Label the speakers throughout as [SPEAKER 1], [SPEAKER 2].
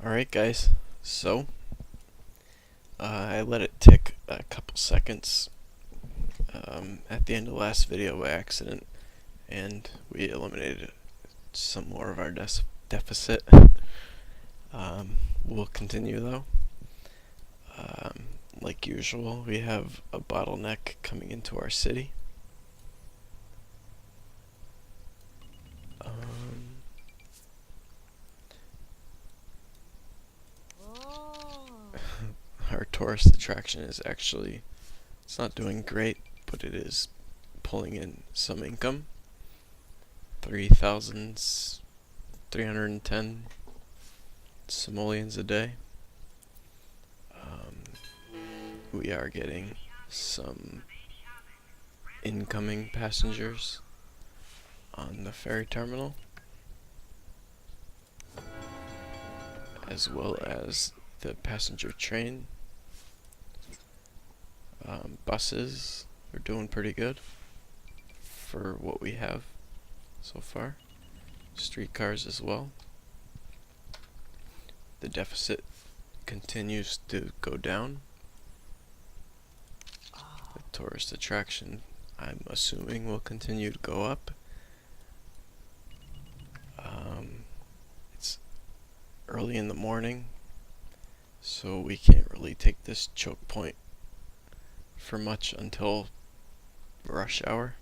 [SPEAKER 1] Alright guys, so I let it tick a couple seconds at the end of the last video by accident, and we eliminated some more of our deficit. We'll continue though. Like usual, we have a bottleneck coming into our city. Our tourist attraction is actually, it's not doing great, but it is pulling in some income. 3,310 simoleons a day. We are getting some incoming passengers on the ferry terminal, as well as the passenger train. Buses are doing pretty good for what we have so far. Streetcars as well. The deficit continues to go down. The tourist attraction, I'm assuming, will continue to go up. It's early in the morning, so we can't really take this choke point for much until rush hour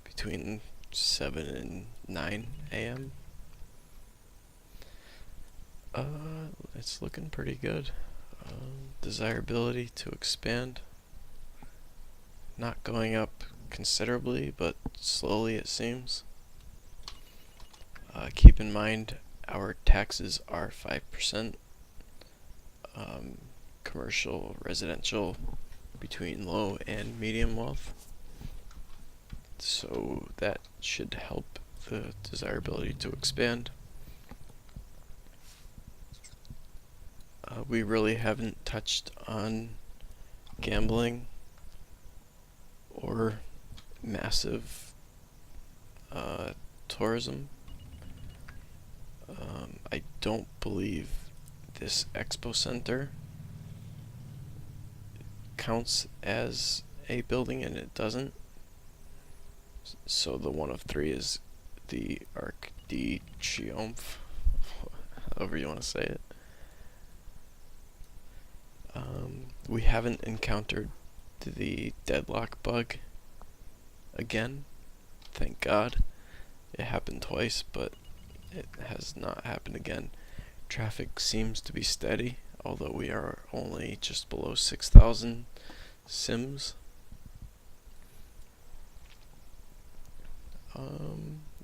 [SPEAKER 1] between 7 and 9 a.m. It's looking pretty good. Desirability to expand, not going up considerably, but slowly it seems. Keep in mind our taxes are 5%. Commercial, residential, between low and medium wealth. So that should help the desirability to expand. We really haven't touched on gambling or massive tourism. I don't believe this expo center counts as a building, and it doesn't. So the one of three is the Arc de Triomphe, however you want to say it. We haven't encountered the deadlock bug again, thank God. It happened twice, but it has not happened again. Traffic seems to be steady, although we are only just below 6,000 sims.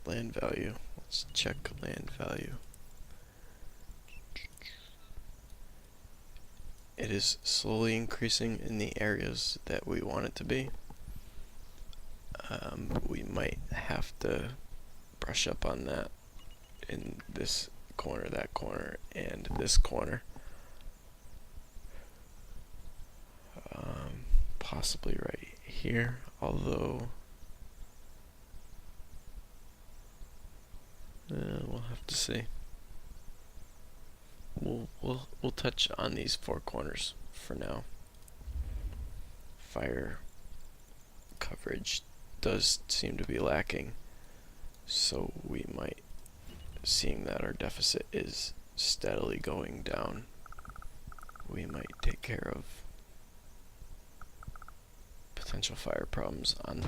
[SPEAKER 1] Land value. Let's check land value. It is slowly increasing in the areas that we want it to be. We might have to brush up on that in this corner, that corner, and this corner. Possibly right here, although we'll have to see. We'll touch on these four corners for now. Fire coverage does seem to be lacking, so we might, seeing that our deficit is steadily going down, we might take care of potential fire problems on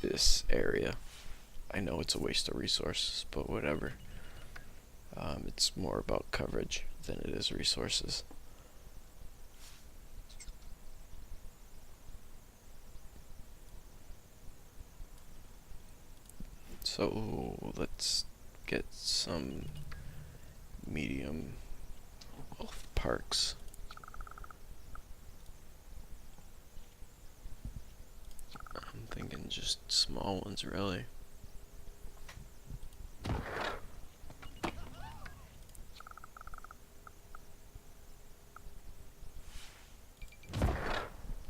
[SPEAKER 1] this area. I know it's a waste of resources, but whatever. It's more about coverage than it is resources. So let's get some medium wealth parks. I'm thinking just small ones, really.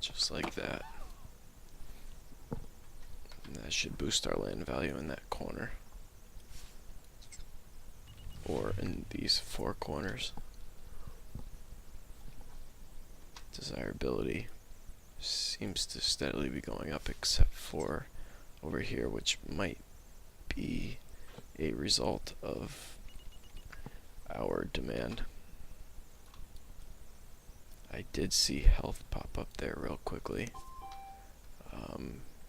[SPEAKER 1] Just like that. And that should boost our land value in that corner. or in these four corners. Desirability seems to steadily be going up, except for over here, which might be a result of our demand. I did see health pop up there real quickly.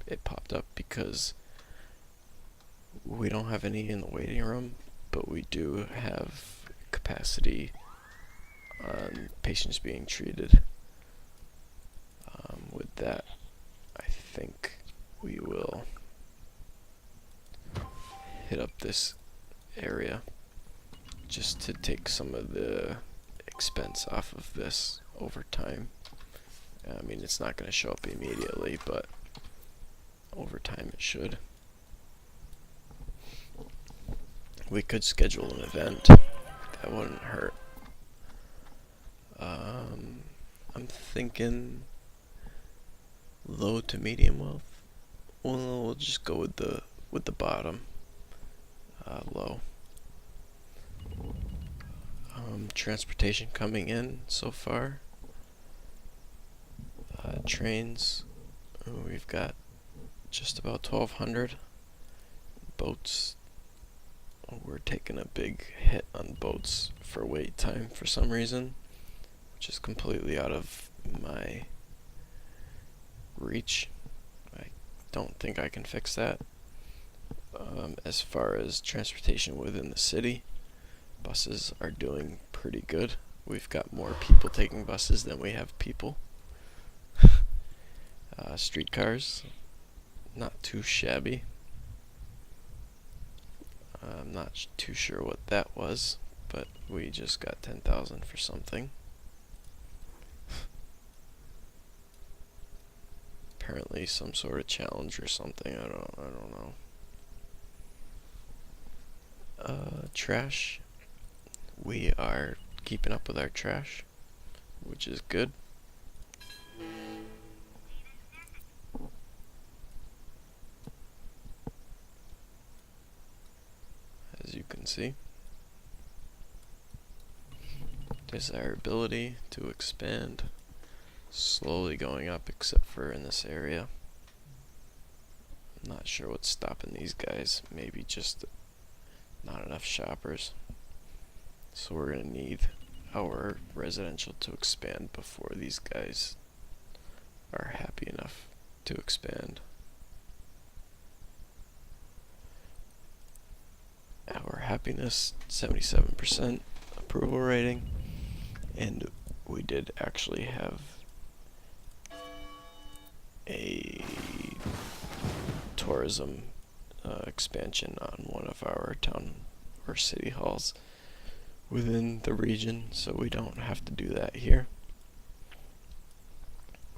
[SPEAKER 1] It popped up because we don't have any in the waiting room, but we do have capacity on patients being treated. With that, I think we will hit up this area just to take some of the expense off of this over time. I mean, it's not going to show up immediately, but over time it should. We could schedule an event. That wouldn't hurt. I'm thinking low to medium wealth. Well, we'll just go with the bottom. Low. Transportation coming in so far. Trains. We've got just about 1,200. Boats. We're taking a big hit on boats for wait time for some reason, which is completely out of my reach. I don't think I can fix that. As far as transportation within the city, buses are doing pretty good. We've got more people taking buses than we have people. Streetcars, not too shabby. I'm not too sure what that was, but we just got 10,000 for something. Apparently some sort of challenge or something. I don't know. Trash. We are keeping up with our trash, which is good. As you can see, desirability to expand, slowly going up except for in this area. I'm not sure what's stopping these guys. Maybe just not enough shoppers. So we're gonna need our residential to expand before these guys are happy enough to expand. Our happiness, 77% approval rating, and we did actually have a tourism expansion on one of our town or city halls within the region, so we don't have to do that here.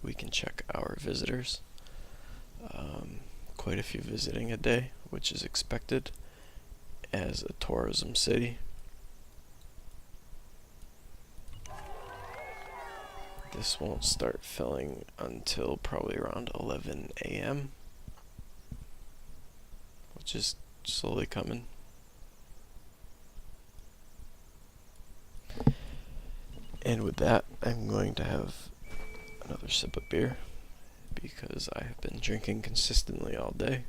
[SPEAKER 1] We can check our visitors. Quite a few visiting a day, which is expected as a tourism city. This won't start filling until probably around 11 a.m., which is slowly coming. And with that, I'm going to have another sip of beer because I have been drinking consistently all day.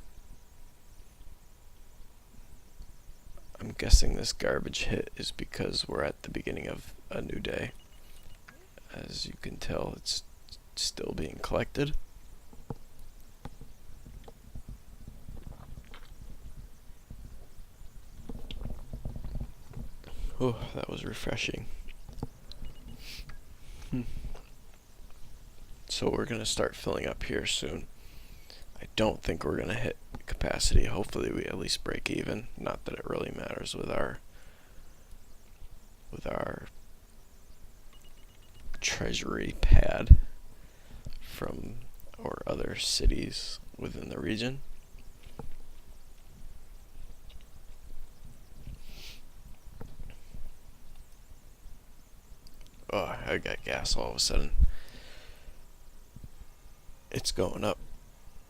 [SPEAKER 1] I'm guessing this garbage hit is because we're at the beginning of a new day. As you can tell, it's still being collected. Oh, that was refreshing. So we're going to start filling up here soon. I don't think we're going to hit capacity. Hopefully we at least break even. Not that it really matters with our treasury pad from or other cities within the region. Oh, I got gas all of a sudden. It's going up.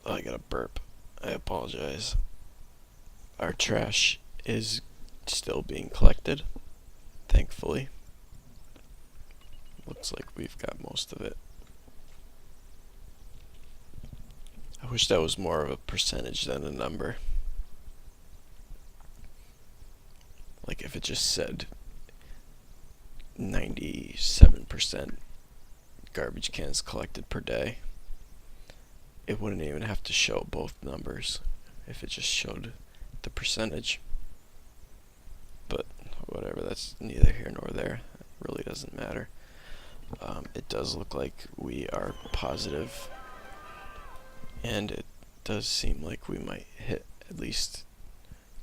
[SPEAKER 1] Oh, I got a burp. I apologize. Our trash is still being collected, thankfully. Looks like we've got most of it. I wish that was more of a percentage than a number. Like if it just said 97% garbage cans collected per day, it wouldn't even have to show both numbers if it just showed the percentage. But whatever, that's neither here nor there. It really doesn't matter. It does look like we are positive, and it does seem like we might hit at least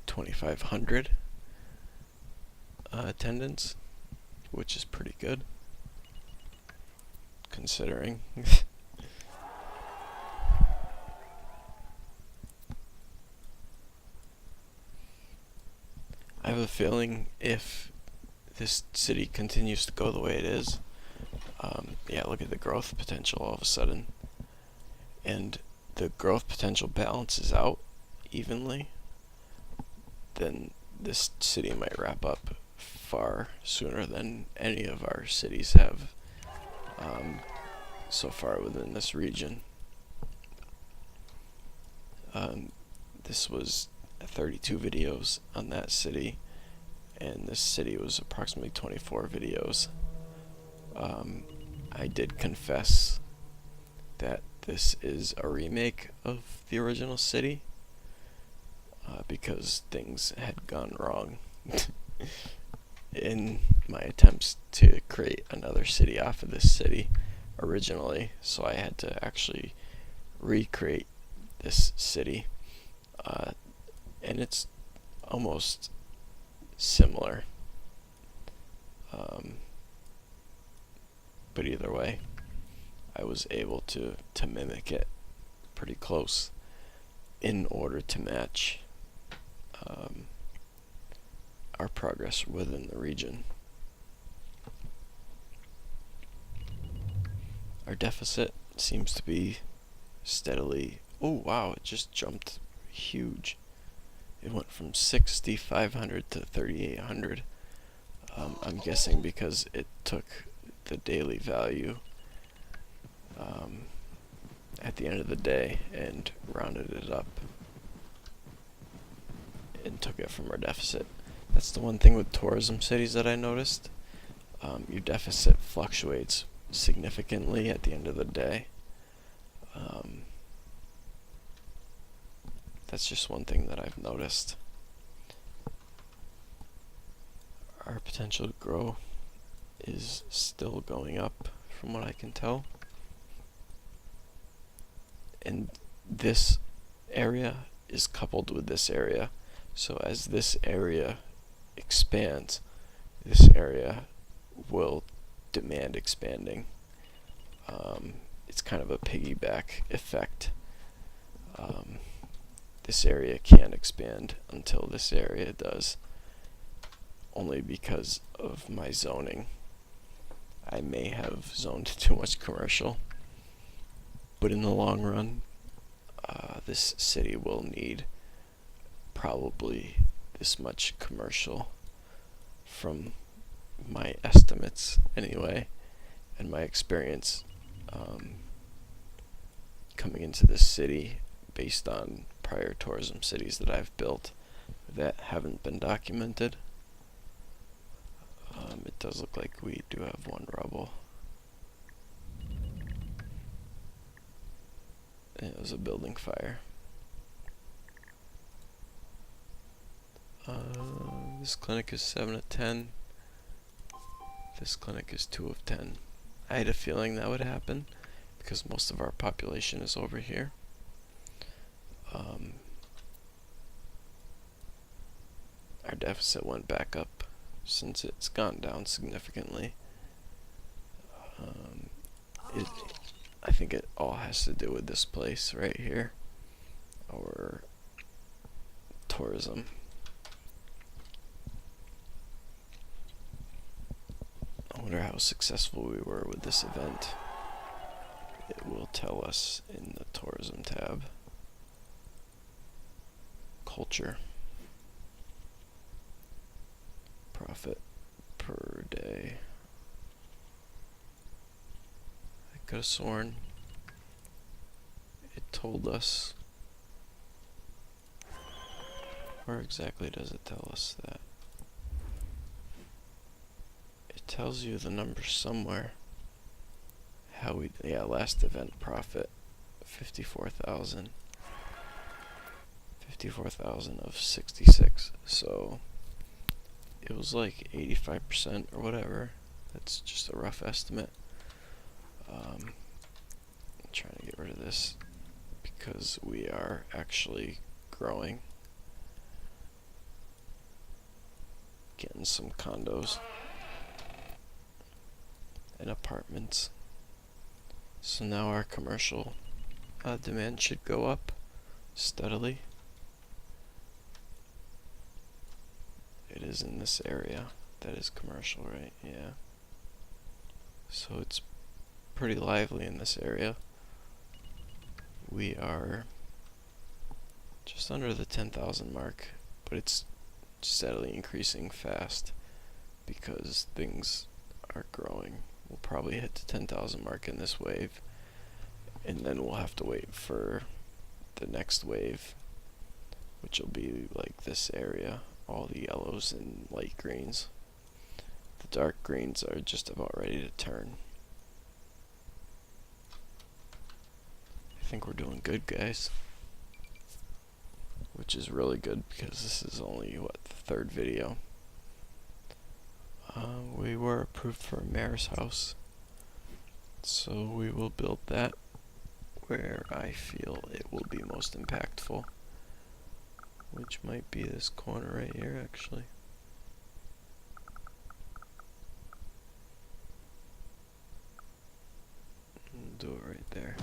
[SPEAKER 1] 2,500 attendance, which is pretty good considering. I have a feeling if this city continues to go the way it is, yeah, look at the growth potential all of a sudden, and the growth potential balances out evenly, then this city might wrap up far sooner than any of our cities have so far within this region. This was 32 videos on that city, and this city was approximately 24 videos. I did confess that this is a remake of the original city because things had gone wrong in my attempts to create another city off of this city originally, so I had to actually recreate this city, and it's almost similar, but either way, I was able to mimic it pretty close in order to match our progress within the region. Our deficit seems to be steadily, oh wow, it just jumped huge. It went from 6,500 to 3,800. I'm guessing because it took the daily value at the end of the day and rounded it up and took it from our deficit. That's the one thing with tourism cities that I noticed. Your deficit fluctuates significantly at the end of the day. That's just one thing that I've noticed. Our potential to grow is still going up from what I can tell. And this area is coupled with this area. So as this area expands, this area will demand expanding. It's kind of a piggyback effect. This area can't expand until this area does, only because of my zoning. I may have zoned too much commercial, but in the long run, this city will need probably this much commercial, from my estimates anyway, and my experience coming into this city based on prior tourism cities that I've built that haven't been documented. It does look like we do have one rubble. And it was a building fire. This clinic is 7 of 10. This clinic is 2 of 10. I had a feeling that would happen because most of our population is over here. Our deficit went back up since it's gone down significantly. I think it all has to do with this place right here, our tourism. I wonder how successful we were with this event. It will tell us in the tourism tab. Culture. profit per day. I could have sworn it told us. Where exactly does it tell us that? It tells you the number somewhere. Last event profit, 54,000. 54,000 of 66. So it was like 85% or whatever. That's just a rough estimate. I'm trying to get rid of this because we are actually growing. Getting some condos and apartments. So now our commercial demand should go up steadily. It is in this area that is commercial, right? Yeah. So it's pretty lively in this area. We are just under the 10,000 mark, but it's steadily increasing fast because things are growing. We'll probably hit the 10,000 mark in this wave, and then we'll have to wait for the next wave, which will be like this area, all the yellows and light greens. The dark greens are just about ready to turn. I think we're doing good, guys, which is really good because this is only, the third video. We were approved for a mayor's house, so we will build that where I feel it will be most impactful, which might be this corner right here, actually. Do it right there.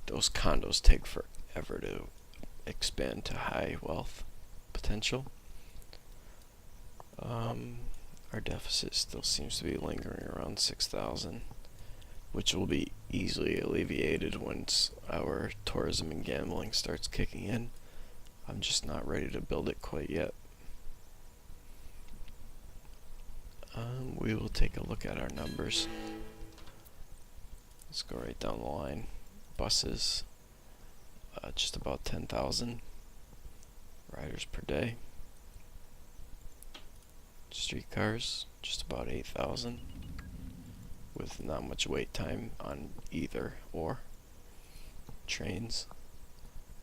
[SPEAKER 1] Those condos take forever to expand to high wealth potential. Our deficit still seems to be lingering around 6,000, which will be easily alleviated once our tourism and gambling starts kicking in. I'm just not ready to build it quite yet. We will take a look at our numbers. Let's go right down the line. Buses, just about 10,000 riders per day. Streetcars, just about 8,000, with not much wait time on either or. Trains,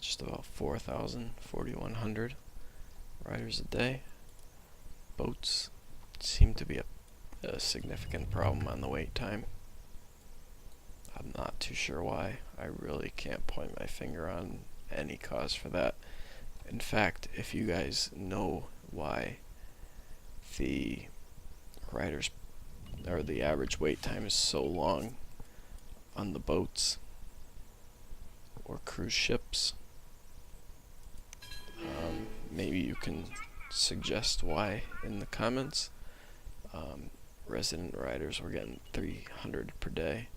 [SPEAKER 1] just about 4,000, 4,100 riders a day. Boats seem to be a significant problem on the wait time. I'm not too sure why. I really can't point my finger on any cause for that. In fact, if you guys know why the riders or the average wait time is so long on the boats or cruise ships, maybe you can suggest why in the comments. Resident riders were getting 300 per day.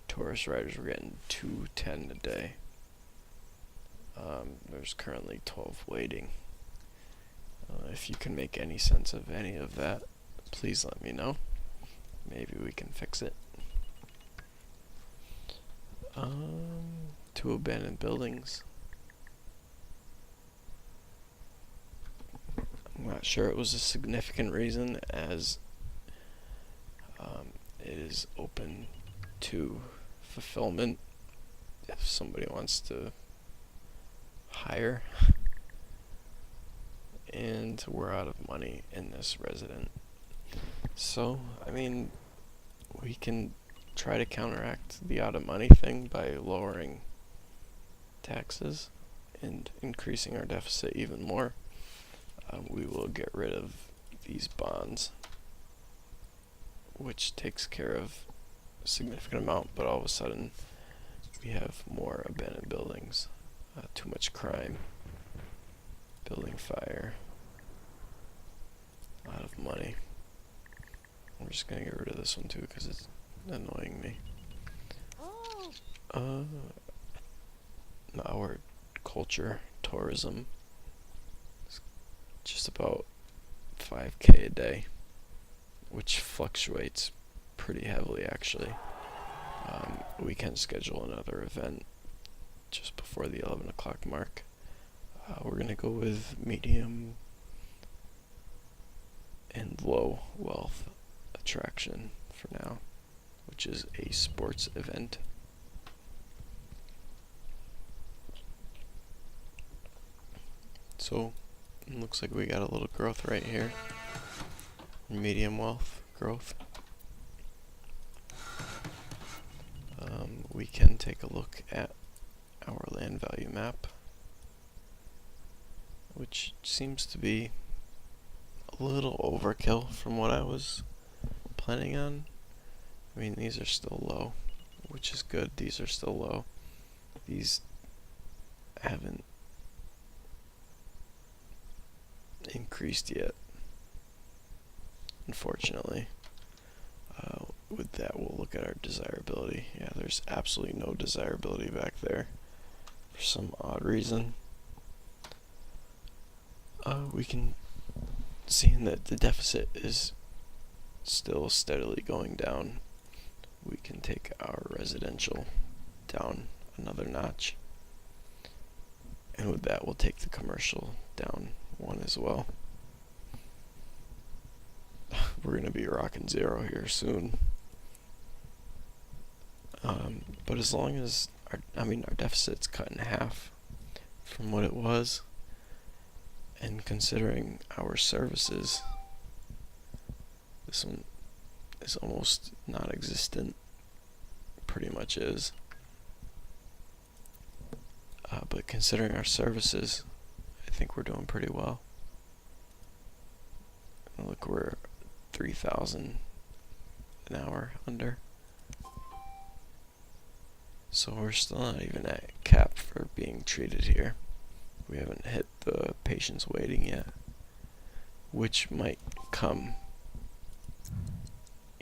[SPEAKER 1] Tourist riders were getting 210 a day. There's currently 12 waiting. If you can make any sense of any of that, please let me know. Maybe we can fix it. 2 abandoned buildings. I'm not sure it was a significant reason, as it is open to fulfillment if somebody wants to hire, and we're out of money in this resident. So, I mean, we can try to counteract the out of money thing by lowering taxes and increasing our deficit even more. We will get rid of these bonds, which takes care of a significant amount, but all of a sudden we have more abandoned buildings, too much crime, building fire, a lot of money. I'm just gonna get rid of this one too because it's annoying me. Now we're culture, tourism. It's just about 5K a day, which fluctuates pretty heavily actually. We can schedule another event just before the 11 o'clock mark. We're going to go with medium and low wealth attraction for now, which is a sports event. So it looks like we got a little growth right here. Medium wealth growth. We can take a look at our land value map, which seems to be a little overkill from what I was planning on. I mean, these are still low, which is good. These are still low. These haven't increased yet, unfortunately. With that, we'll look at our desirability. Yeah, there's absolutely no desirability back there for some odd reason. We can see that the deficit is still steadily going down. We can take our residential down another notch, and with that we'll take the commercial down one as well. We're going to be rocking 0 here soon. But as long as our deficit's cut in half from what it was, and considering our services, this one is almost non-existent, pretty much is. But considering our services, I think we're doing pretty well. Look, we're 3,000 an hour under. So we're still not even at cap for being treated here. We haven't hit the patients waiting yet, which might come.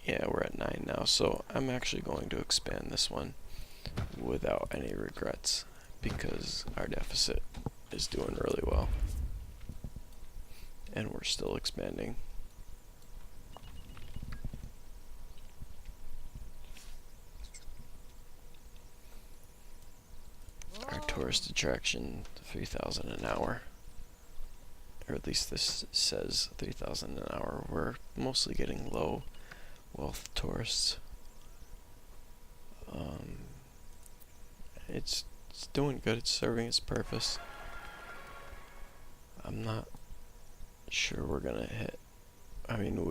[SPEAKER 1] Yeah, we're at 9 now, so I'm actually going to expand this one without any regrets because our deficit is doing really well. And we're still expanding. Our tourist attraction, 3,000 an hour. Or at least this says 3,000 an hour. We're mostly getting low wealth tourists. It's doing good. It's serving its purpose. I'm not sure we're gonna hit. I mean,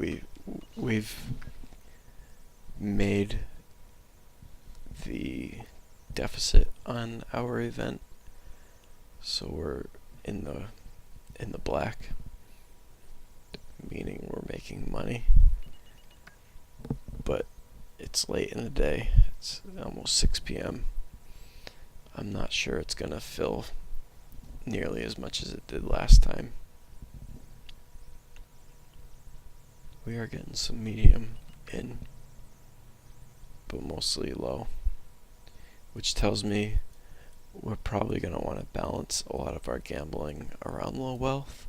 [SPEAKER 1] we've made the deficit on our event, so we're in the black, meaning we're making money. But it's late in the day. It's almost 6 p.m. I'm not sure it's gonna fill nearly as much as it did last time. We are getting some medium in, but mostly low, which tells me we're probably going to want to balance a lot of our gambling around low wealth.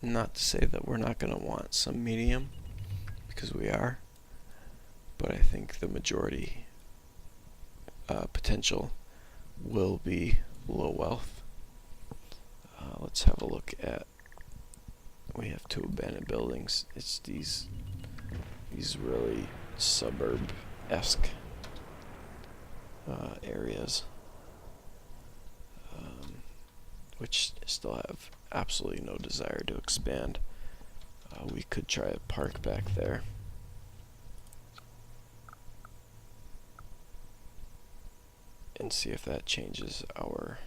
[SPEAKER 1] Not to say that we're not going to want some medium, because we are, but I think the majority potential will be low wealth. Let's have a look at, we have 2 abandoned buildings. It's these really suburb-esque areas, which still have absolutely no desire to expand. We could try a park back there. And see if that changes our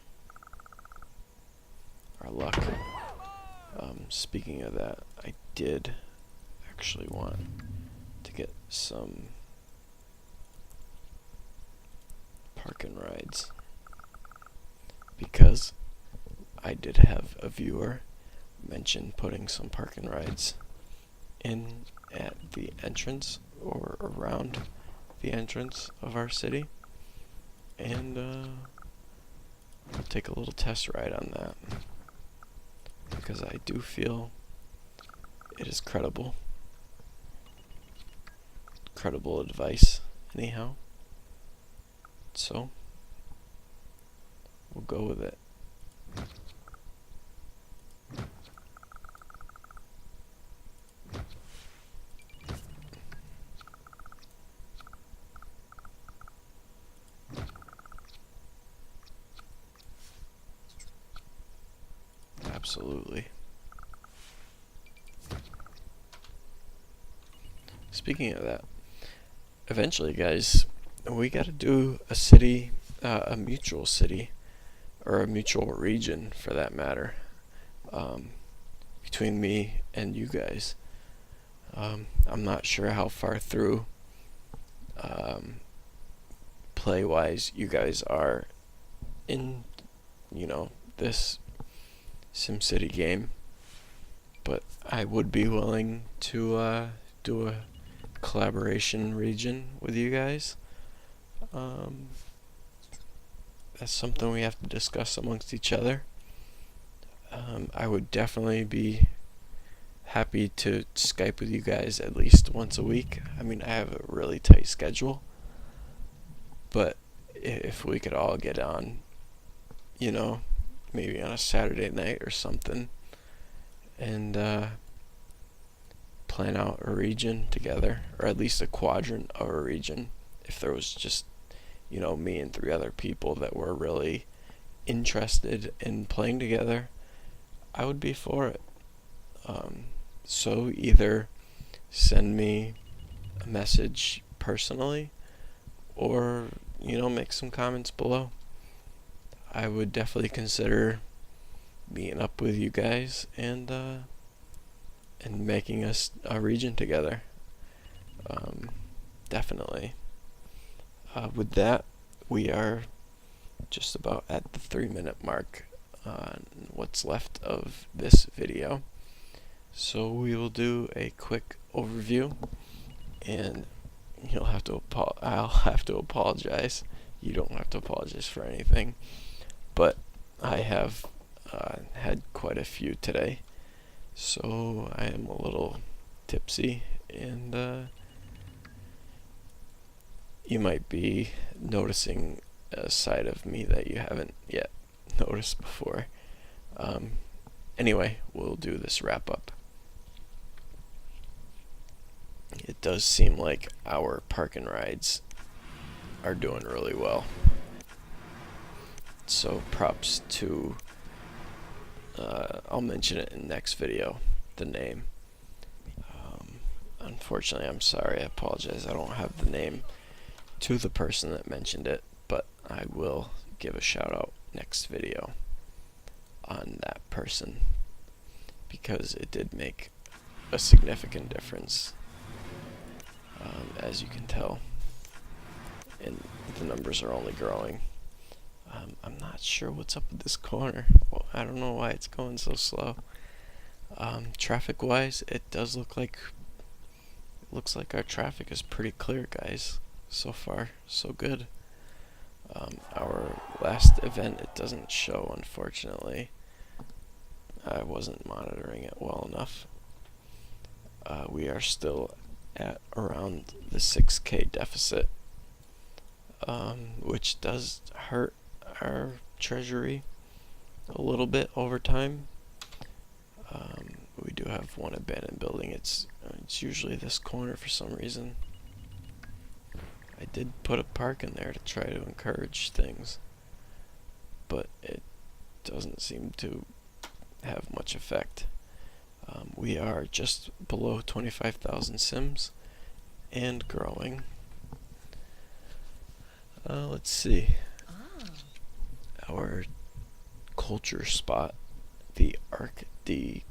[SPEAKER 1] luck. Speaking of that, I did actually want to get some park and rides, because I did have a viewer mention putting some park and rides in at the entrance or around the entrance of our city, and I'll take a little test ride on that, because I do feel it is credible. Credible advice, anyhow. So, we'll go with it. Absolutely. Speaking of that, eventually, guys, we gotta do a city, a mutual city, or a mutual region for that matter, between me and you guys. I'm not sure how far through play-wise you guys are in, this Simcity game, but I would be willing to do a collaboration region with you guys. That's something we have to discuss amongst each other. I would definitely be happy to Skype with you guys at least once a week. I mean, I have a really tight schedule, but if we could all get on, maybe on a Saturday night or something, and plan out a region together, or at least a quadrant of a region, if there was just, me and 3 other people that were really interested in playing together, I would be for it. So either send me a message personally, or, make some comments below. I would definitely consider meeting up with you guys and making us a region together. Definitely. With that, we are just about at the 3-minute mark on what's left of this video. So we will do a quick overview, and I'll have to apologize. You don't have to apologize for anything, but I have had quite a few today, so I am a little tipsy, and you might be noticing a side of me that you haven't yet noticed before. Anyway, we'll do this wrap up. It does seem like our park and rides are doing really well. So props to, I'll mention it in the next video, the name. Unfortunately, I'm sorry, I apologize, I don't have the name to the person that mentioned it, but I will give a shout out next video on that person, because it did make a significant difference, as you can tell, and the numbers are only growing. I'm not sure what's up with this corner. Well, I don't know why it's going so slow. Traffic wise, it does looks like our traffic is pretty clear, guys. So far, so good. Our last event, it doesn't show, unfortunately. I wasn't monitoring it well enough. We are still at around the 6K deficit, which does hurt our treasury a little bit over time. We do have one abandoned building. It's usually this corner for some reason. I did put a park in there to try to encourage things, but it doesn't seem to have much effect. We are just below 25,000 sims and growing. Let's see. Our culture spot, the Arc de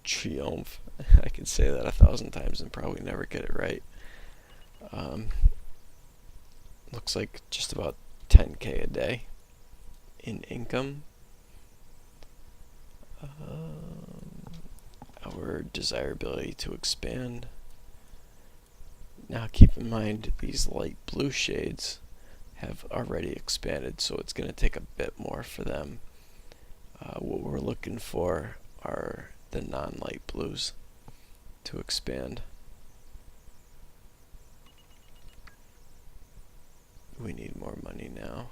[SPEAKER 1] Triomphe. I can say that 1,000 times and probably never get it right. Looks like just about 10K a day in income. Our desirability to expand. Now keep in mind, these light blue shades have already expanded, so it's going to take a bit more for them. What we're looking for are the non-light blues to expand. We need more money now.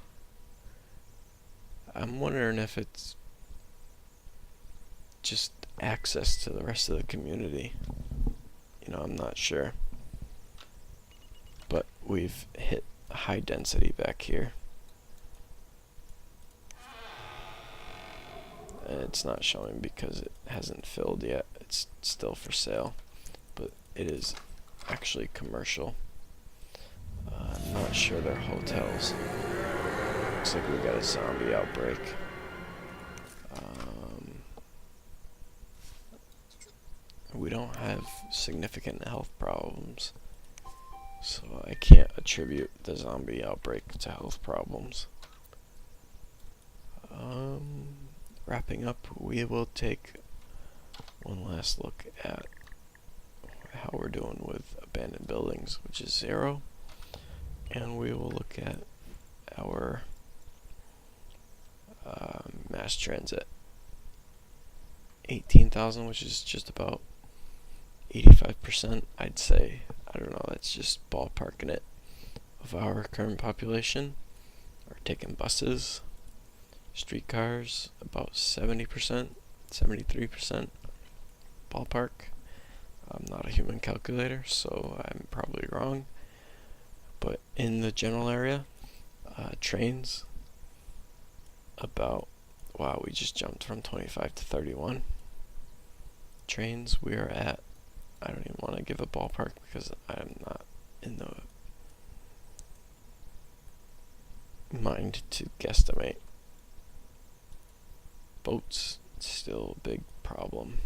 [SPEAKER 1] I'm wondering if it's just access to the rest of the community. You know, I'm not sure. But we've hit high density back here. And it's not showing because it hasn't filled yet. It's still for sale. But it is actually commercial. I'm not sure they're hotels. Looks like we got a zombie outbreak. We don't have significant health problems, so I can't attribute the zombie outbreak to health problems. Wrapping up, we will take one last look at how we're doing with abandoned buildings, which is 0, and we will look at our mass transit. 18,000, which is just about 85%, I'd say. I don't know, that's just ballparking it, of our current population are taking buses. Streetcars, about 70%, 73%, ballpark. I'm not a human calculator, so I'm probably wrong. But in the general area, trains, about, wow, we just jumped from 25 to 31. Trains, we are at, I don't even want to give a ballpark because I'm not in the mind to guesstimate. Boats, still a big problem.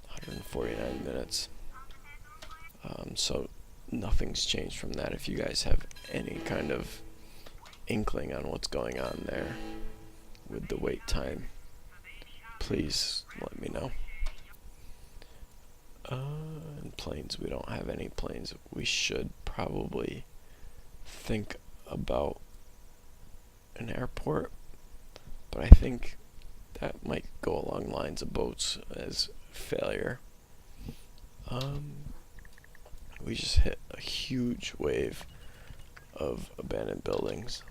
[SPEAKER 1] 149 minutes. So nothing's changed from that. If you guys have any kind of inkling on what's going on there with the wait time, please let me know. And planes, we don't have any planes. We should probably think about an airport, but I think that might go along lines of boats as failure. We just hit a huge wave of abandoned buildings,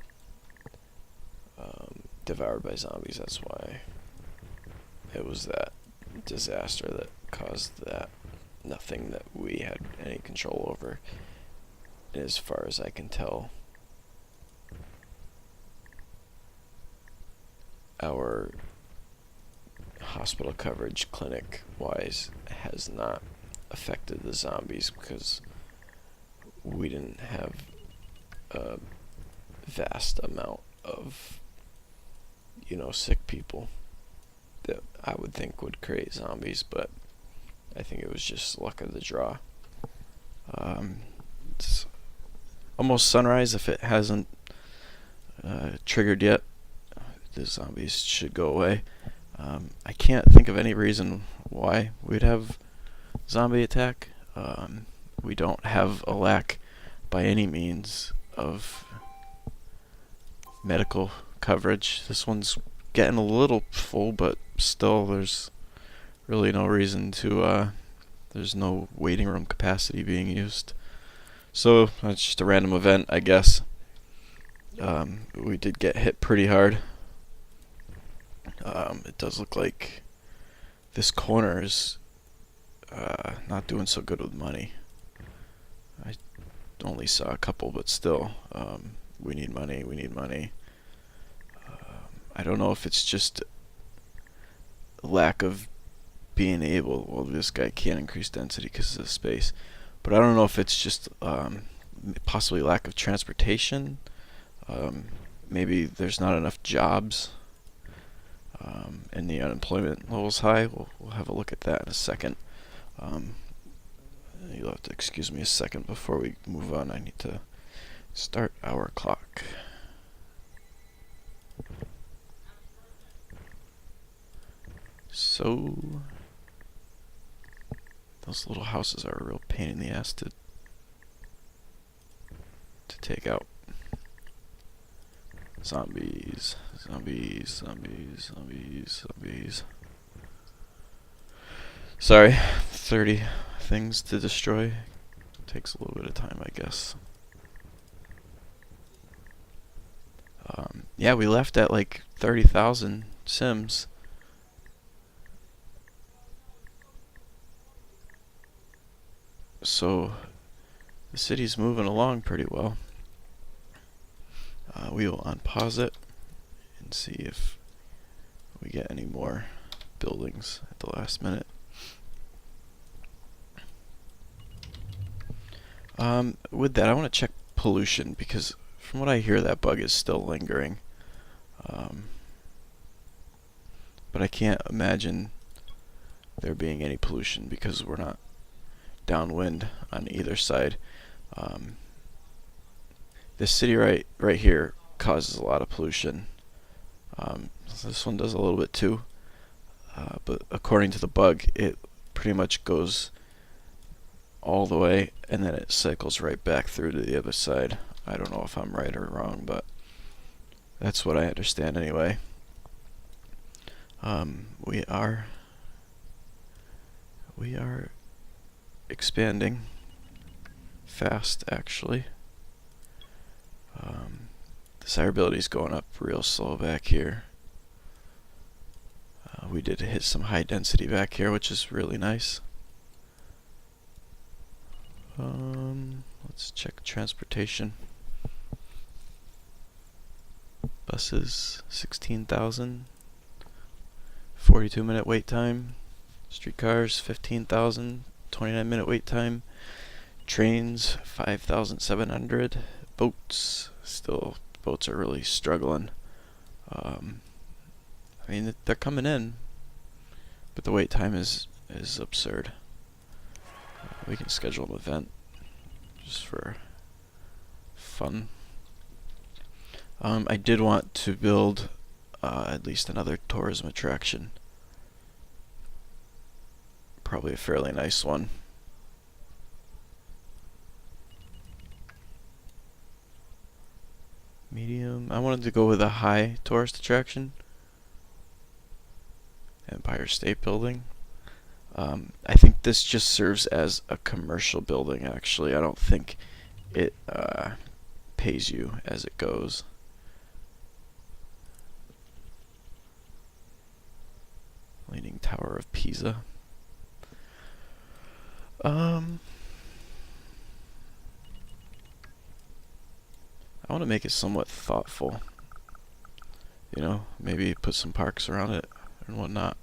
[SPEAKER 1] devoured by zombies. That's why it was that disaster that caused that. Nothing that we had any control over, as far as I can tell. Our hospital coverage, clinic wise, has not affected the zombies because we didn't have a vast amount of, sick people that I would think would create zombies, but I think it was just luck of the draw. It's almost sunrise. If it hasn't triggered yet, the zombies should go away. I can't think of any reason why we'd have zombie attack. We don't have a lack by any means of medical coverage. This one's getting a little full, but still there's really no reason to, there's no waiting room capacity being used. So it's just a random event, I guess. We did get hit pretty hard. It does look like this corner is not doing so good with money. I only saw a couple, but still, we need money, we need money. I don't know if it's just lack of being able, well, this guy can't increase density because of the space, but I don't know if it's just possibly lack of transportation. Maybe there's not enough jobs, and the unemployment level's high. We'll have a look at that in a second. You'll have to excuse me a second before we move on. I need to start our clock. So those little houses are a real pain in the ass to to take out. Zombies, zombies, zombies, zombies, zombies. Sorry, 30 things to destroy. Takes a little bit of time, I guess. Yeah, we left at like 30,000 Sims. So the city's moving along pretty well. We will unpause it and see if we get any more buildings at the last minute. With that, I want to check pollution because from what I hear, that bug is still lingering. But I can't imagine there being any pollution because we're not downwind on either side. This city right here causes a lot of pollution. So this one does a little bit too. But according to the bug, it pretty much goes all the way and then it cycles right back through to the other side. I don't know if I'm right or wrong, but that's what I understand anyway. We are expanding fast, actually. Desirability is going up real slow back here. We did hit some high density back here, which is really nice. Let's check transportation. Buses, 16,000. 42-minute wait time. Streetcars, 15,000. 29-minute wait time. Trains, 5,700. Boats, still, boats are really struggling. I mean, they're coming in, but the wait time is absurd. We can schedule an event just for fun. I did want to build at least another tourism attraction. Probably a fairly nice one. Medium. I wanted to go with a high tourist attraction. Empire State Building. I think this just serves as a commercial building, actually. I don't think it pays you as it goes. Leaning Tower of Pisa. I want to make it somewhat thoughtful. You know, maybe put some parks around it and whatnot.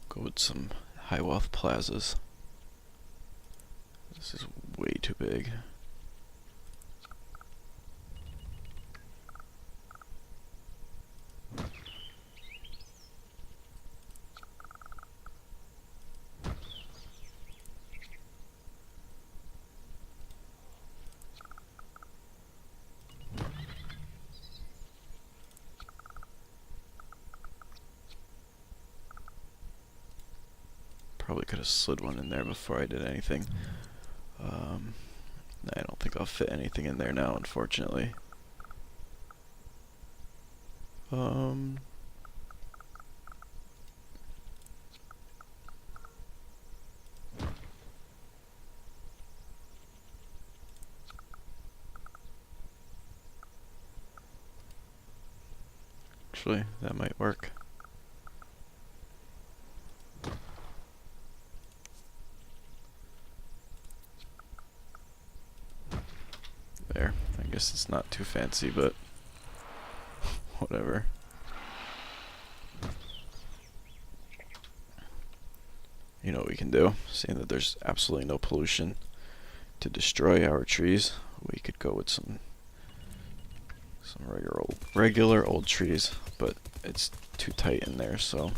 [SPEAKER 1] Go with some high wealth plazas. This is way too big. Probably could have slid one in there before I did anything. I don't think I'll fit anything in there now, unfortunately. Actually, that might work. There. I guess it's not too fancy, but whatever. You know what we can do? Seeing that there's absolutely no pollution to destroy our trees, we could go with some regular old trees, but it's too tight in there, so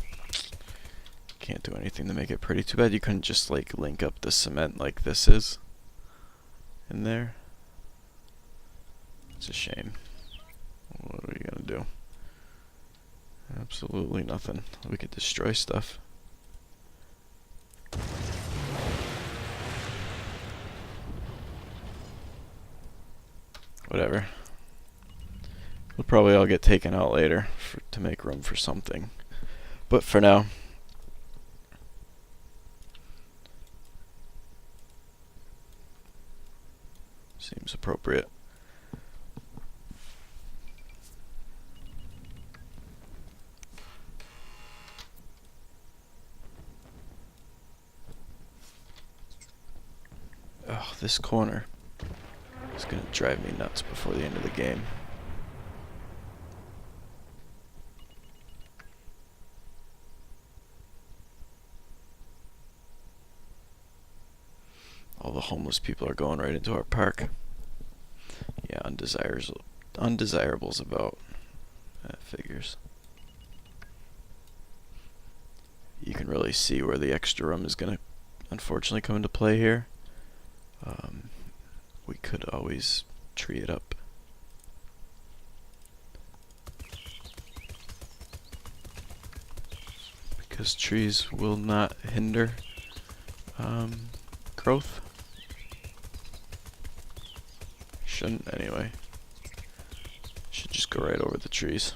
[SPEAKER 1] can't do anything to make it pretty. Too bad you couldn't just like link up the cement like this is in there. It's a shame. What are you gonna do? Absolutely nothing. We could destroy stuff. Whatever. We'll probably all get taken out later to make room for something. But for now, seems appropriate. Oh, this corner is gonna drive me nuts before the end of the game. All the homeless people are going right into our park. Yeah, undesirables about. That figures. You can really see where the extra room is gonna unfortunately come into play here. We could always tree it up. Because trees will not hinder growth. Shouldn't anyway. Should just go right over the trees.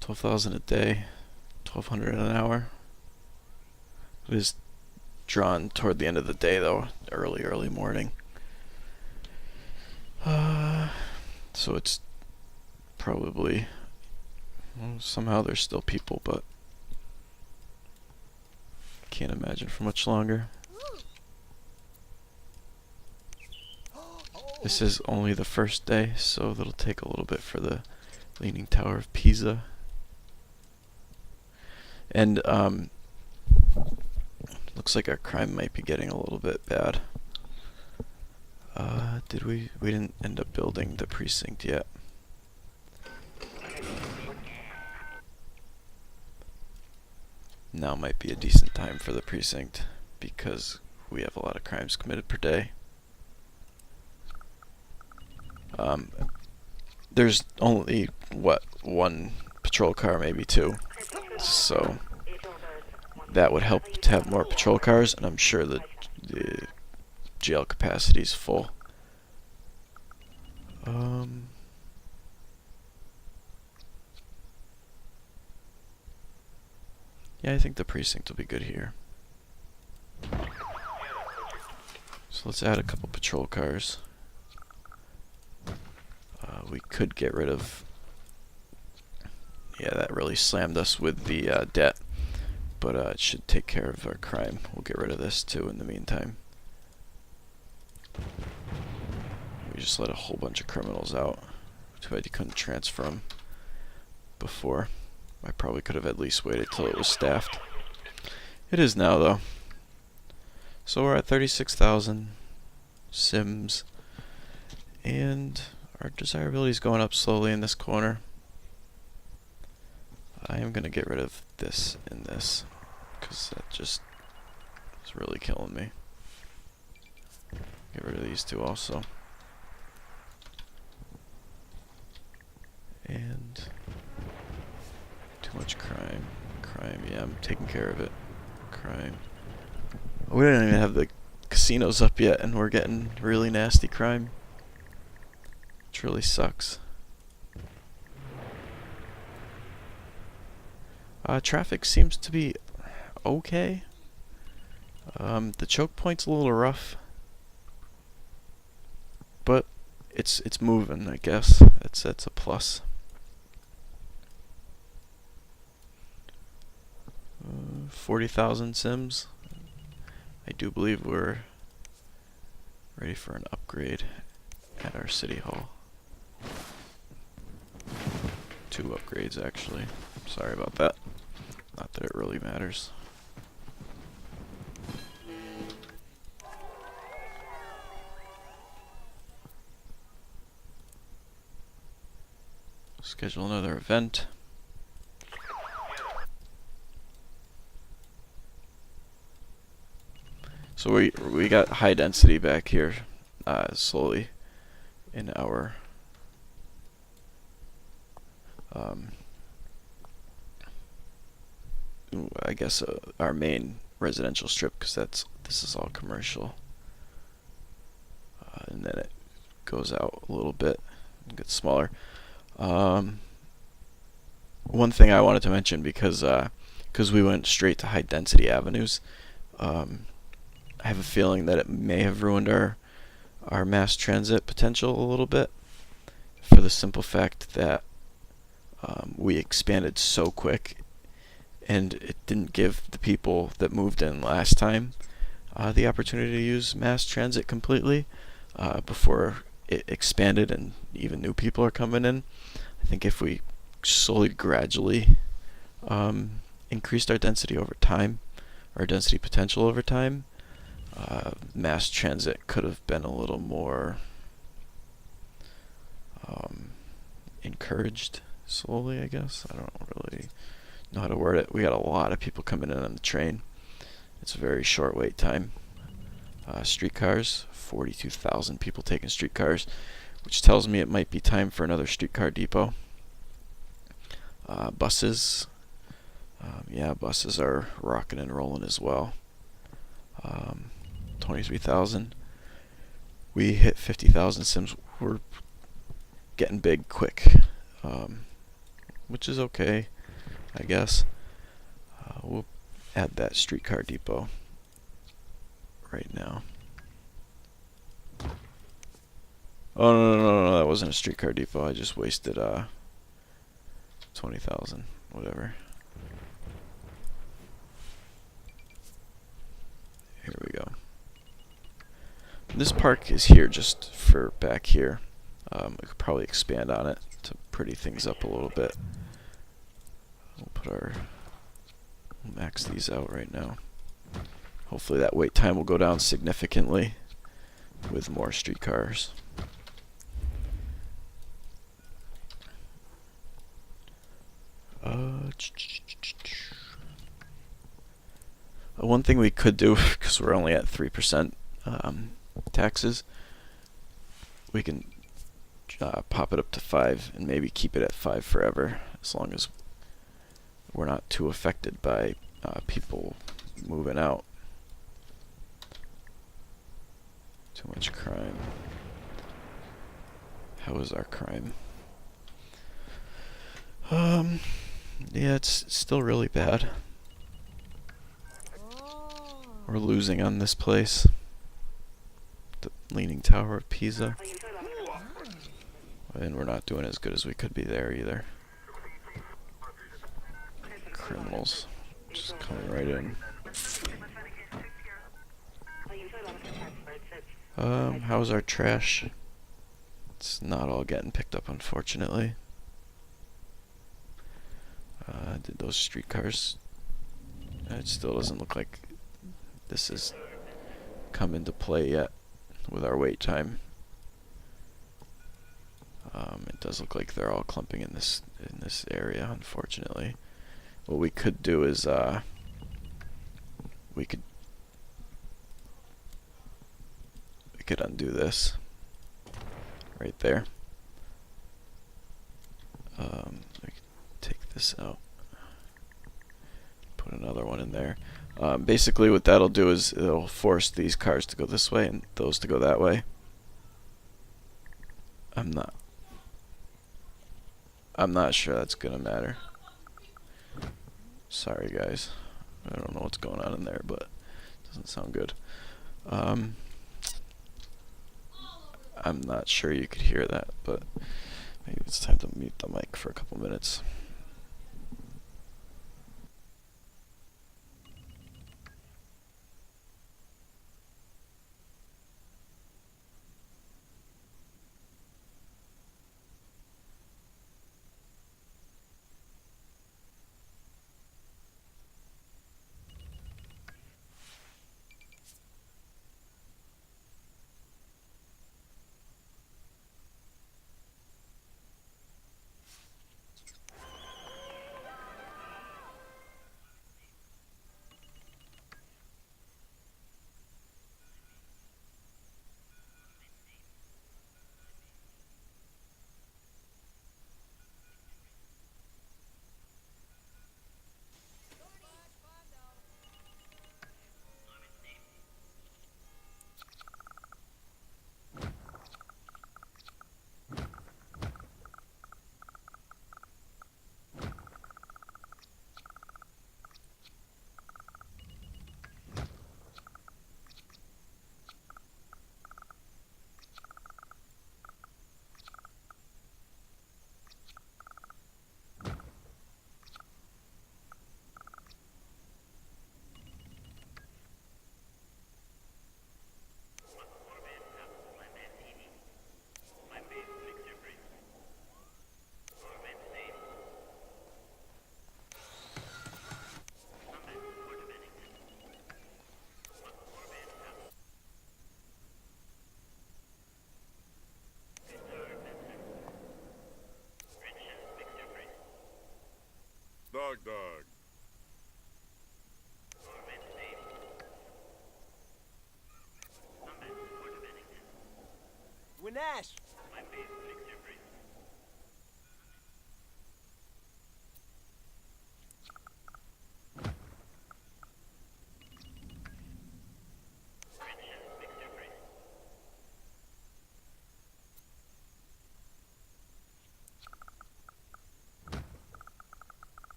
[SPEAKER 1] 12,000 a day, 1,200 an hour. It is drawn toward the end of the day though, early morning. So it's probably, well, somehow there's still people, but can't imagine for much longer. This is only the first day, so it'll take a little bit for the Leaning Tower of Pisa. And looks like our crime might be getting a little bit bad. We didn't end up building the precinct yet. Now might be a decent time for the precinct because we have a lot of crimes committed per day. There's only, what, one patrol car, maybe two. So that would help to have more patrol cars, and I'm sure that the jail capacity is full. Yeah, I think the precinct will be good here. So let's add a couple patrol cars. We could get rid of... Yeah, that really slammed us with the debt. But it should take care of our crime. We'll get rid of this too in the meantime. We just let a whole bunch of criminals out. Too bad you couldn't transfer them before. I probably could have at least waited till it was staffed. It is now though. So we're at 36,000 Sims. And our desirability is going up slowly in this corner. I am going to get rid of this and this, because that just is really killing me. Get rid of these two also. And too much crime. Crime, yeah, I'm taking care of it. Crime. We don't even have the casinos up yet, and we're getting really nasty crime. Which really sucks. Traffic seems to be okay. The choke point's a little rough, but it's moving, I guess. That's a plus. 40,000 Sims. I do believe we're ready for an upgrade at our city hall. 2 upgrades actually. Sorry about that. Not that it really matters. Schedule another event. So we got high density back here, slowly in our I guess our main residential strip, because this is all commercial, and then it goes out a little bit and gets smaller. One thing I wanted to mention, because we went straight to high density avenues, I have a feeling that it may have ruined our mass transit potential a little bit, for the simple fact that we expanded so quick, and it didn't give the people that moved in last time the opportunity to use mass transit completely before it expanded and even new people are coming in. I think if we slowly, gradually increased our density over time, our density potential over time, mass transit could have been a little more encouraged slowly, I guess. I don't really know how to word it. We got a lot of people coming in on the train. It's a very short wait time. Streetcars, 42,000 people taking streetcars, which tells me it might be time for another streetcar depot. Buses, yeah, buses are rocking and rolling as well. 23,000. We hit 50,000 sims. We're getting big quick, which is okay, I guess. We'll add that streetcar depot right now. Oh, no, that wasn't a streetcar depot. I just wasted 20,000, whatever. Here we go. This park is here just for back here. We could probably expand on it to pretty things up a little bit. We'll max these out right now. Hopefully that wait time will go down significantly with more streetcars. One thing we could do, because we're only at 3% taxes, we can pop it up to 5 and maybe keep it at 5 forever, as long as we're not too affected by people moving out. Too much crime. How is our crime? Yeah, it's still really bad. We're losing on this place. The Leaning Tower of Pisa. And we're not doing as good as we could be there either. Criminals just coming right in. How's our trash? It's not all getting picked up, unfortunately. Did those streetcars? It still doesn't look like this has come into play yet with our wait time. It does look like they're all clumping in this area, unfortunately. What we could do is we could undo this right there. We could take this out, put another one in there. Basically what that'll do is it'll force these cars to go this way and those to go that way. I'm not sure that's gonna matter. Sorry guys, I don't know what's going on in there, but it doesn't sound good. I'm not sure you could hear that, but maybe it's time to mute the mic for a couple minutes.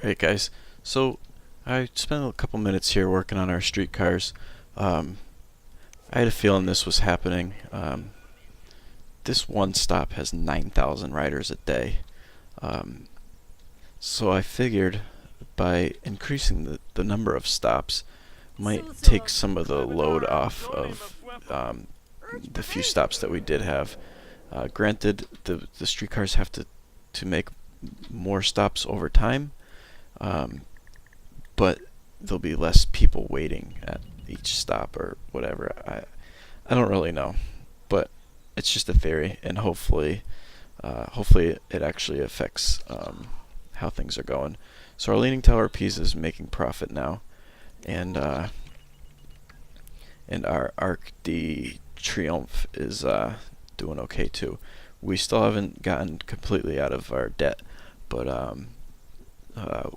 [SPEAKER 1] Alright guys, so I spent a couple minutes here working on our streetcars. I had a feeling this was happening. This one stop has 9,000 riders a day. So I figured by increasing the number of stops might take some of the load off of the few stops that we did have. Granted, the streetcars have to make more stops over time, but there'll be less people waiting at each stop or whatever. I don't really know, but it's just a theory, and hopefully it actually affects how things are going. So our Leaning Tower of Pisa is making profit now, and our Arc de Triomphe is doing okay too. We still haven't gotten completely out of our debt, but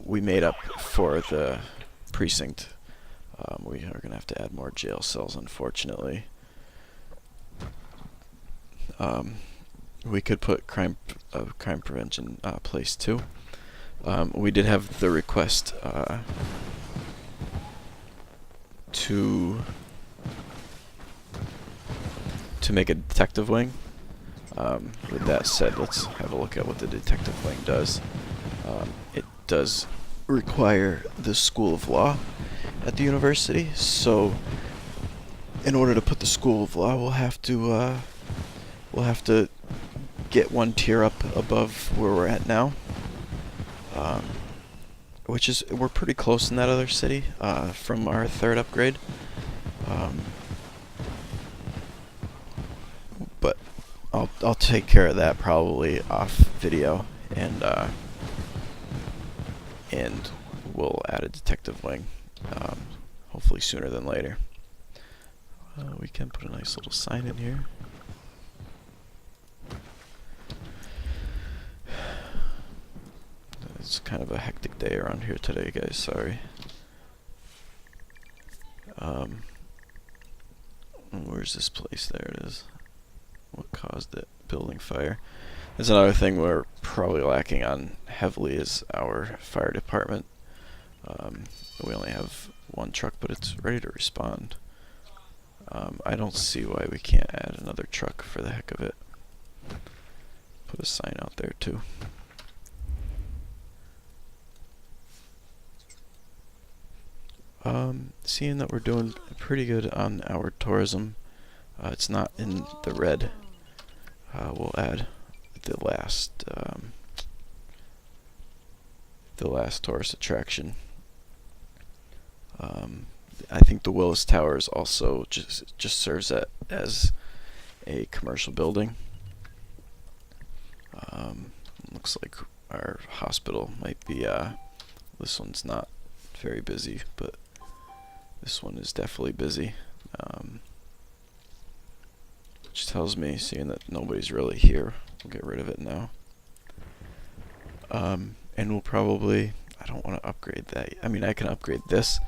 [SPEAKER 1] we made up for the precinct. We are going to have to add more jail cells, unfortunately. We could put crime prevention place too. We did have the request to make a detective wing. With that said, let's have a look at what the detective wing does. It does require the School of Law at the university, so in order to put the School of Law, we'll have to get one tier up above where we're at now, which is, we're pretty close in that other city from our third upgrade. But I'll take care of that probably off video, and we'll add a detective wing, hopefully sooner than later. We can put a nice little sign in here. It's kind of a hectic day around here today, guys, sorry. Where's this place? There it is. What caused it? Building fire. There's another thing we're probably lacking on heavily is our fire department. We only have one truck, but it's ready to respond. I don't see why we can't add another truck for the heck of it. Put a sign out there too. Seeing that we're doing pretty good on our tourism, it's not in the red. We'll add the last tourist attraction. I think the Willis Towers also just serves as a commercial building. Looks like our hospital might be. This one's not very busy, but this one is definitely busy. Which tells me, seeing that nobody's really here, we'll get rid of it now. And we'll probably, I don't want to upgrade that. I mean, I can upgrade this,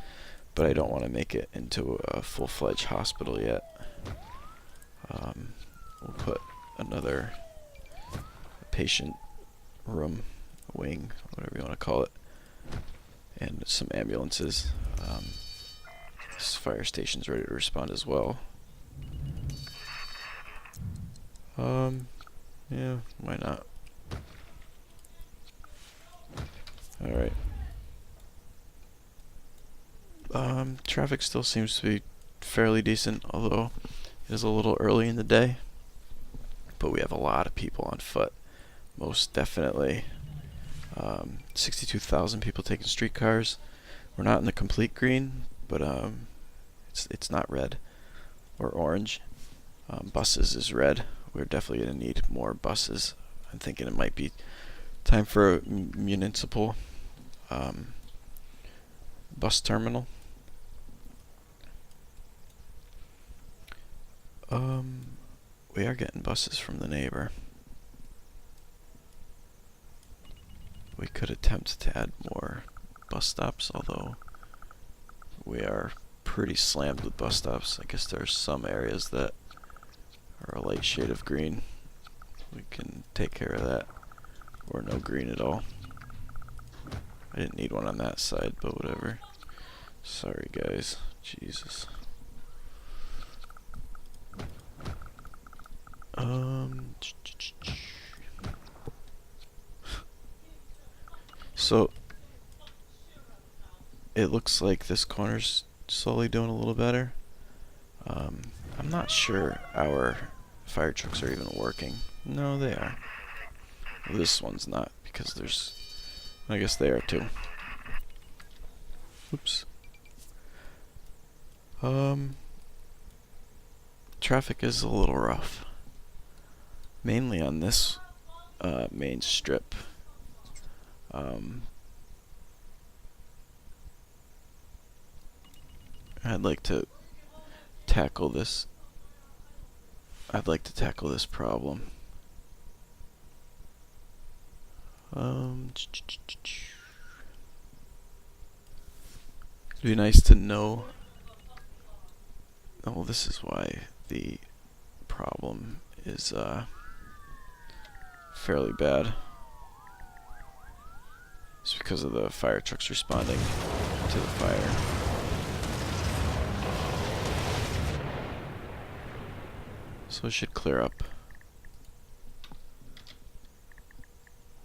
[SPEAKER 1] but I don't want to make it into a full-fledged hospital yet. We'll put another patient room, wing, whatever you want to call it, and some ambulances. This fire station's ready to respond as well. Yeah, why not? Alright. Traffic still seems to be fairly decent, although it is a little early in the day. But we have a lot of people on foot, most definitely. 62,000 people taking streetcars. We're not in the complete green, but it's not red or orange. Buses is red, we're definitely going to need more buses. I'm thinking it might be time for a municipal bus terminal. We are getting buses from the neighbor. We could attempt to add more bus stops, although we are pretty slammed with bus stops. I guess there's some areas that are a light shade of green. We can take care of that. Or no green at all. I didn't need one on that side, but whatever. Sorry guys. Jesus. So it looks like this corner's slowly doing a little better. I'm not sure our fire trucks are even working. No, they are. This one's not, because there's... I guess they are too. Oops. Traffic is a little rough. Mainly on this main strip. I'd like to tackle this. I'd like to tackle this problem. It'd be nice to know. Oh, this is why the problem is fairly bad. It's because of the fire trucks responding to the fire. So it should clear up.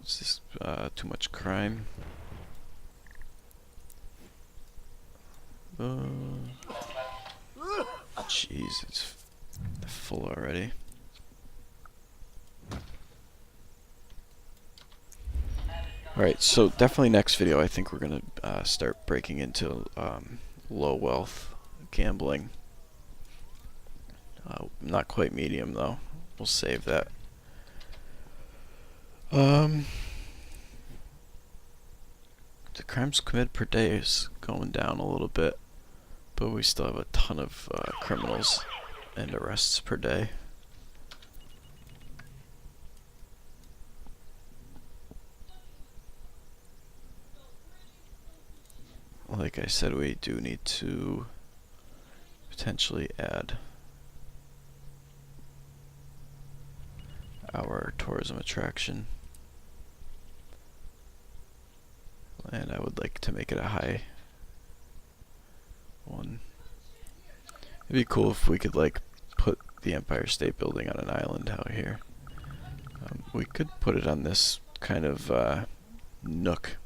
[SPEAKER 1] Is this too much crime? Jeez, it's full already. Alright, so definitely next video I think we're gonna start breaking into low wealth gambling. Not quite medium though. We'll save that. The crimes committed per day is going down a little bit, but we still have a ton of criminals and arrests per day. Like I said, we do need to potentially add our tourism attraction, and I would like to make it a high one. It'd be cool if we could like put the Empire State Building on an island out here. We could put it on this kind of nook.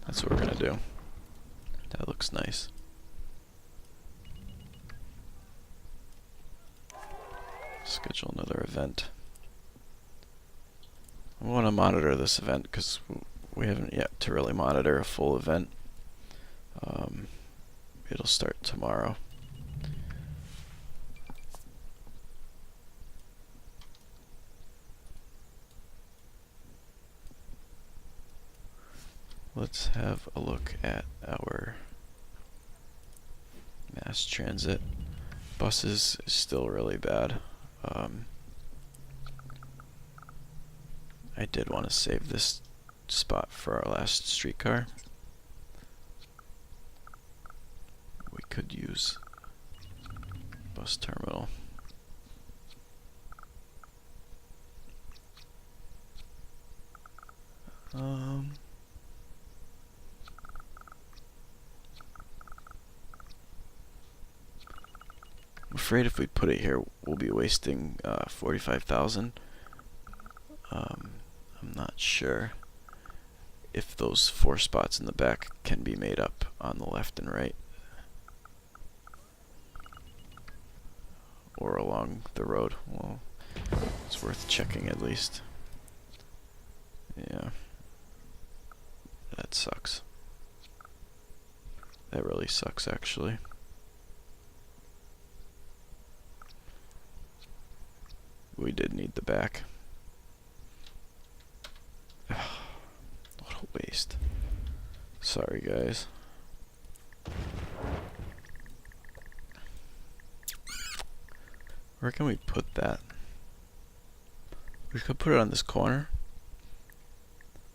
[SPEAKER 1] That's what we're gonna do. That looks nice. Schedule another event. I want to monitor this event because we haven't yet to really monitor a full event. It'll start tomorrow. Let's have a look at our mass transit. Buses is still really bad. I did want to save this spot for our last streetcar. We could use bus terminal. I'm afraid if we put it here, we'll be wasting 45,000. I'm not sure if those 4 spots in the back can be made up on the left and right, or along the road. Well, it's worth checking at least. Yeah, that sucks. That really sucks, actually. We did need the back. What a waste. Sorry, guys. Where can we put that? We could put it on this corner,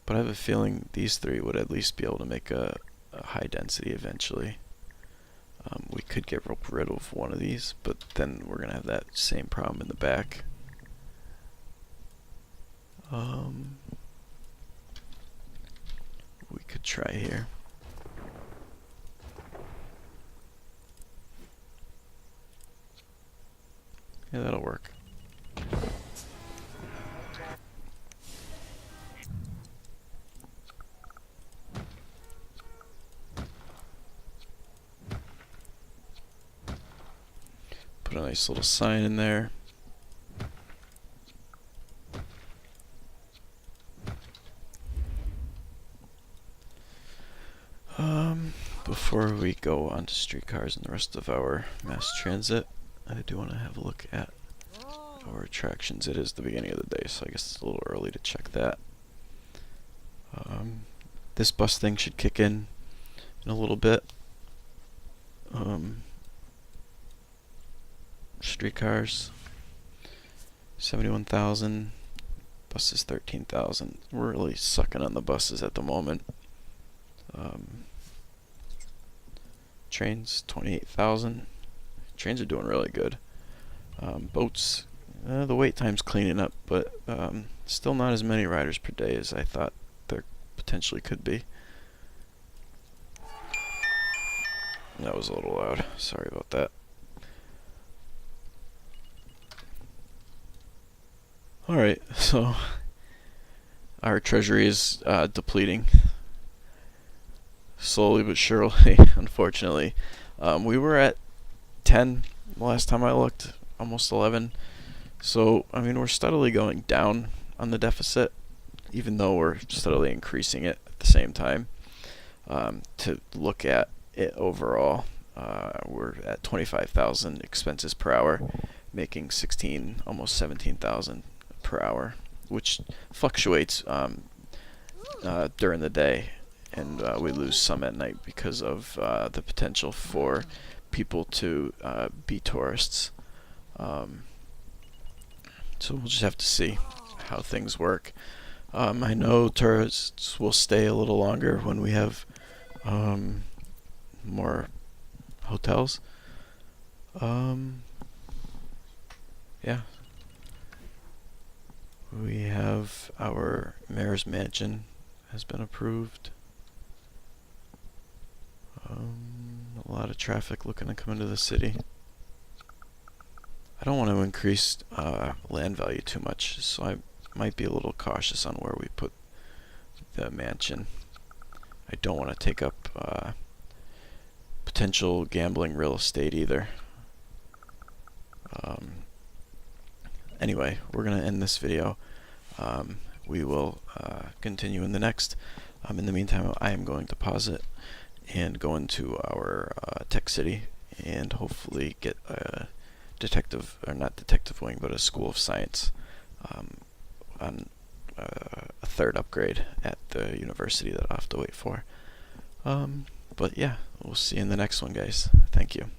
[SPEAKER 1] but I have a feeling these three would at least be able to make a high density eventually. We could get rid of one of these, but then we're gonna have that same problem in the back. We could try here. Yeah, that'll work. Put a nice little sign in there. Before we go on to streetcars and the rest of our mass transit, I do want to have a look at our attractions. It is the beginning of the day, so I guess it's a little early to check that. This bus thing should kick in a little bit. Streetcars, 71,000. Buses, 13,000. We're really sucking on the buses at the moment. Trains, 28,000. Trains are doing really good. Boats, the wait time's cleaning up, but still not as many riders per day as I thought there potentially could be. That was a little loud. Sorry about that. Alright, so our treasury is depleting. Slowly but surely, unfortunately. We were at 10 last time I looked, almost 11. So, I mean, we're steadily going down on the deficit, even though we're steadily increasing it at the same time. To look at it overall, we're at 25,000 expenses per hour, making 16, almost 17,000 per hour, which fluctuates during the day. And we lose some at night because of the potential for people to be tourists. So we'll just have to see how things work. I know tourists will stay a little longer when we have more hotels. Yeah. We have our mayor's mansion has been approved. A lot of traffic looking to come into the city. I don't want to increase land value too much, so I might be a little cautious on where we put the mansion. I don't want to take up potential gambling real estate either. Anyway, we're going to end this video. We will continue in the next. In the meantime, I am going to pause it and go into our tech city and hopefully get a detective, or not detective wing, but a school of science on a third upgrade at the university that I'll have to wait for. But yeah, we'll see you in the next one, guys. Thank you.